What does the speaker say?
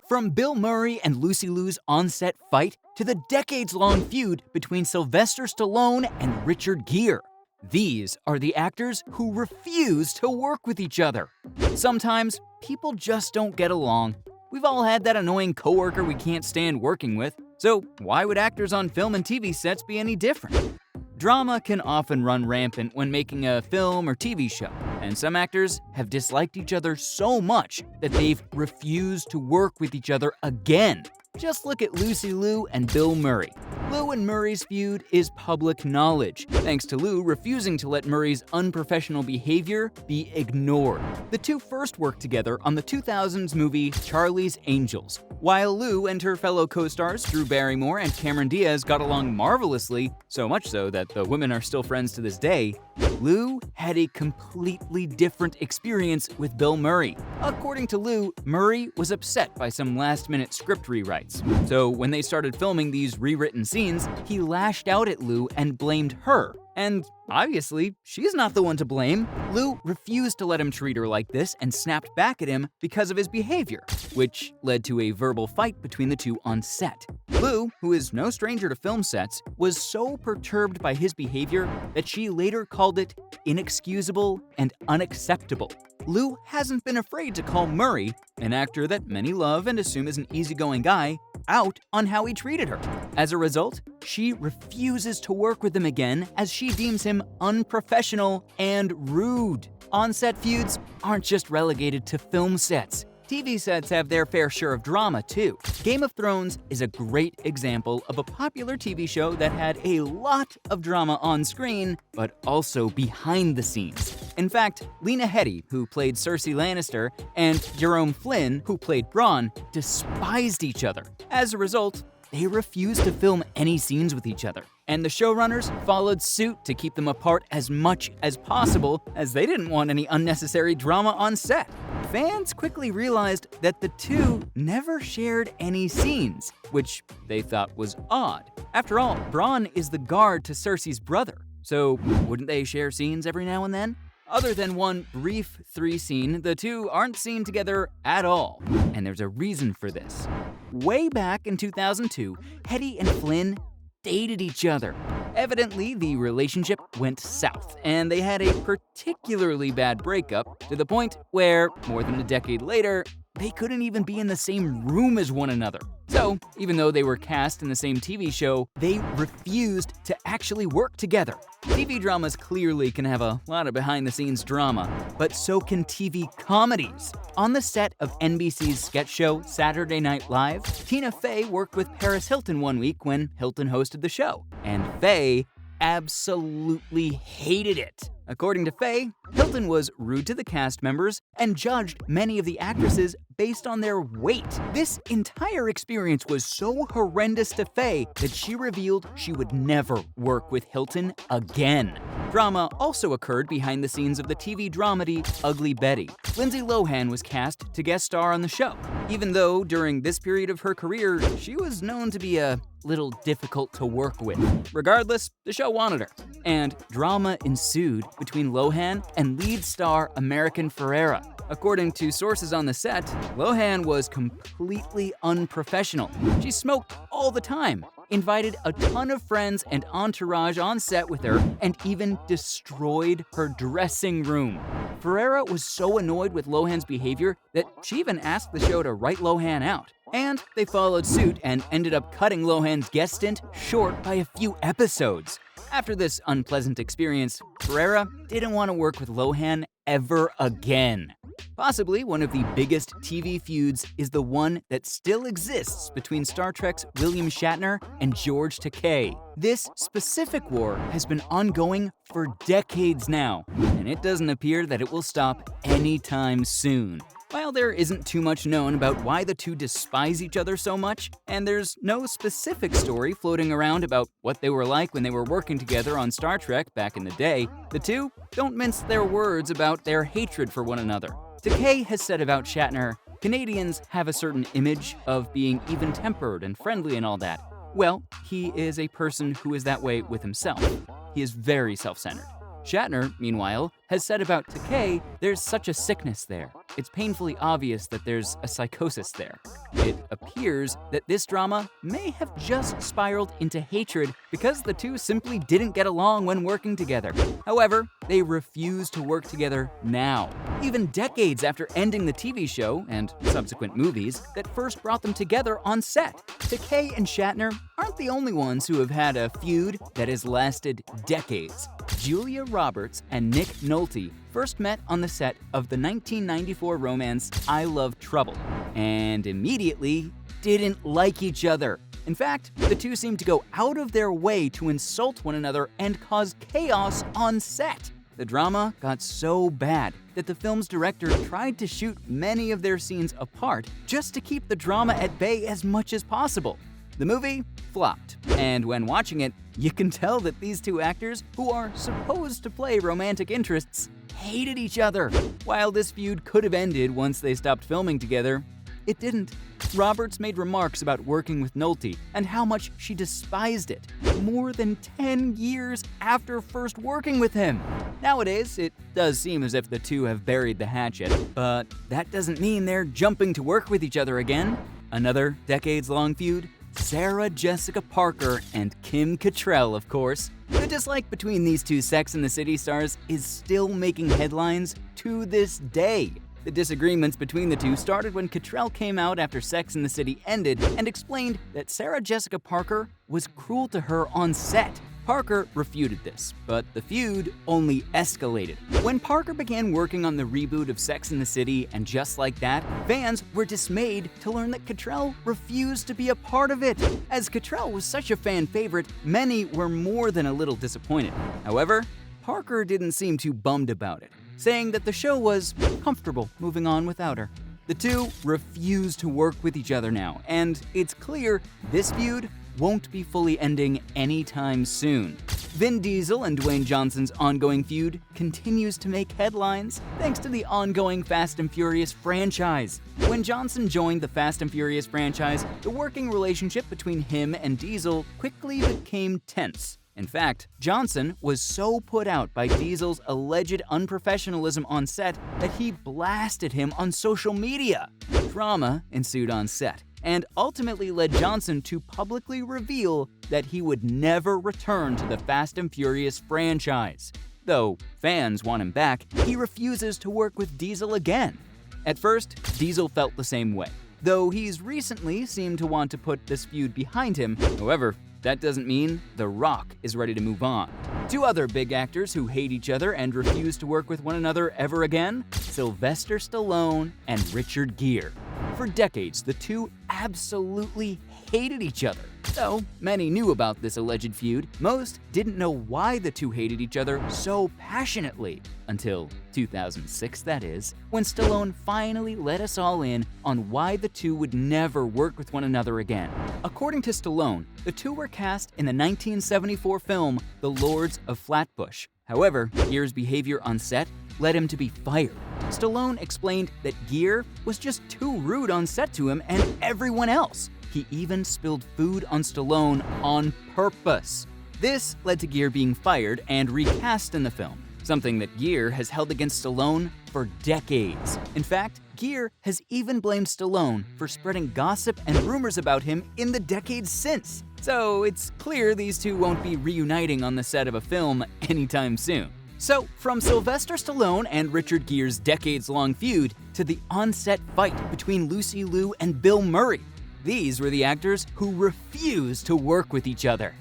From Bill Murray and Lucy Liu's on-set fight to the decades-long feud between Sylvester Stallone and Richard Gere. These are the actors who refuse to work with each other. Sometimes, people just don't get along. We've all had that annoying coworker we can't stand working with, so why would actors on film and TV sets be any different? Drama can often run rampant when making a film or TV show, and some actors have disliked each other so much that they've refused to work with each other again. Just look at Lucy Liu and Bill Murray. Liu and Murray's feud is public knowledge, thanks to Liu refusing to let Murray's unprofessional behavior be ignored. The two first worked together on the 2000s movie Charlie's Angels. While Liu and her fellow co-stars Drew Barrymore and Cameron Diaz got along marvelously, so much so that the women are still friends to this day, Liu had a completely different experience with Bill Murray. According to Liu, Murray was upset by some last-minute script rewrites. So when they started filming these rewritten scenes, he lashed out at Liu and blamed her. And obviously, she's not the one to blame. Liu refused to let him treat her like this and snapped back at him because of his behavior, which led to a verbal fight between the two on set. Liu, who is no stranger to film sets, was so perturbed by his behavior that she later called it inexcusable and unacceptable. Liu hasn't been afraid to call Murray, an actor that many love and assume is an easygoing guy, out on how he treated her. As a result, she refuses to work with him again as she deems him unprofessional and rude. On-set feuds aren't just relegated to film sets. TV sets have their fair share of drama, too. Game of Thrones is a great example of a popular TV show that had a lot of drama on screen, but also behind the scenes. In fact, Lena Headey, who played Cersei Lannister, and Jerome Flynn, who played Bronn, despised each other. As a result, they refused to film any scenes with each other, and the showrunners followed suit to keep them apart as much as possible, as they didn't want any unnecessary drama on set. Fans quickly realized that the two never shared any scenes, which they thought was odd. After all, Bronn is the guard to Cersei's brother, so wouldn't they share scenes every now and then? Other than one brief 3 scene, the two aren't seen together at all, and there's a reason for this. Way back in 2002, Headey and Flynn dated each other. Evidently, the relationship went south, and they had a particularly bad breakup to the point where, more than a decade later, they couldn't even be in the same room as one another. So, even though they were cast in the same TV show, they refused to actually work together. TV dramas clearly can have a lot of behind-the-scenes drama, but so can TV comedies. On the set of NBC's sketch show Saturday Night Live, Tina Fey worked with Paris Hilton one week when Hilton hosted the show, and Fey absolutely hated it. According to Fey, Hilton was rude to the cast members and judged many of the actresses based on their weight. This entire experience was so horrendous to Fey that she revealed she would never work with Hilton again. Drama also occurred behind the scenes of the TV dramedy Ugly Betty. Lindsay Lohan was cast to guest star on the show, even though during this period of her career, she was known to be a little difficult to work with. Regardless, the show wanted her, and drama ensued between Lohan and lead star American Ferrera. According to sources on the set, Lohan was completely unprofessional. She smoked all the time, invited a ton of friends and entourage on set with her, and even destroyed her dressing room. Ferrera was so annoyed with Lohan's behavior that she even asked the show to write Lohan out. And they followed suit and ended up cutting Lohan's guest stint short by a few episodes. After this unpleasant experience, Ferrera didn't want to work with Lohan ever again. Possibly one of the biggest TV feuds is the one that still exists between Star Trek's William Shatner and George Takei. This specific war has been ongoing for decades now, and it doesn't appear that it will stop anytime soon. While there isn't too much known about why the two despise each other so much, and there's no specific story floating around about what they were like when they were working together on Star Trek back in the day, the two don't mince their words about their hatred for one another. Takei has said about Shatner, "Canadians have a certain image of being even-tempered and friendly and all that." Well, he is a person who is that way with himself. He is very self-centered. Shatner, meanwhile, has said about Takei, there's such a sickness there. It's painfully obvious that there's a psychosis there. It appears that this drama may have just spiraled into hatred because the two simply didn't get along when working together. However, they refuse to work together now, even decades after ending the TV show and subsequent movies that first brought them together on set. Takei and Shatner aren't the only ones who have had a feud that has lasted decades. Julia Roberts and Nick Nolte first met on the set of the 1994 romance I Love Trouble, and immediately didn't like each other. In fact, the two seemed to go out of their way to insult one another and cause chaos on set. The drama got so bad that the film's director tried to shoot many of their scenes apart just to keep the drama at bay as much as possible. The movie flopped, and when watching it, you can tell that these two actors, who are supposed to play romantic interests, hated each other. While this feud could have ended once they stopped filming together, it didn't. Roberts made remarks about working with Nolte and how much she despised it, more than 10 years after first working with him. Nowadays, it does seem as if the two have buried the hatchet, but that doesn't mean they're jumping to work with each other again. Another decades-long feud? Sarah Jessica Parker and Kim Cattrall, of course. The dislike between these two Sex and the City stars is still making headlines to this day. The disagreements between the two started when Cattrall came out after Sex and the City ended and explained that Sarah Jessica Parker was cruel to her on set. Parker refuted this, but the feud only escalated. When Parker began working on the reboot of Sex and the City and Just Like That, fans were dismayed to learn that Cattrall refused to be a part of it. As Cattrall was such a fan favorite, many were more than a little disappointed. However, Parker didn't seem too bummed about it, saying that the show was comfortable moving on without her. The two refuse to work with each other now, and it's clear this feud won't be fully ending anytime soon. Vin Diesel and Dwayne Johnson's ongoing feud continues to make headlines thanks to the ongoing Fast and Furious franchise. When Johnson joined the Fast and Furious franchise, the working relationship between him and Diesel quickly became tense. In fact, Johnson was so put out by Diesel's alleged unprofessionalism on set that he blasted him on social media. Drama ensued on set, and ultimately led Johnson to publicly reveal that he would never return to the Fast and Furious franchise. Though fans want him back, he refuses to work with Diesel again. At first, Diesel felt the same way, though he's recently seemed to want to put this feud behind him. However, that doesn't mean The Rock is ready to move on. Two other big actors who hate each other and refuse to work with one another ever again: Sylvester Stallone and Richard Gere. For decades, the two absolutely hated each other. Though many knew about this alleged feud, most didn't know why the two hated each other so passionately. Until 2006, that is, when Stallone finally let us all in on why the two would never work with one another again. According to Stallone, the two were cast in the 1974 film The Lords of Flatbush. However, Gere's behavior on set led him to be fired. Stallone explained that Gere was just too rude on set to him and everyone else. He even spilled food on Stallone on purpose. This led to Gere being fired and recast in the film, something that Gere has held against Stallone for decades. In fact, Gere has even blamed Stallone for spreading gossip and rumors about him in the decades since. So it's clear these two won't be reuniting on the set of a film anytime soon. So, from Sylvester Stallone and Richard Gere's decades-long feud to the on-set fight between Lucy Liu and Bill Murray, these were the actors who refused to work with each other.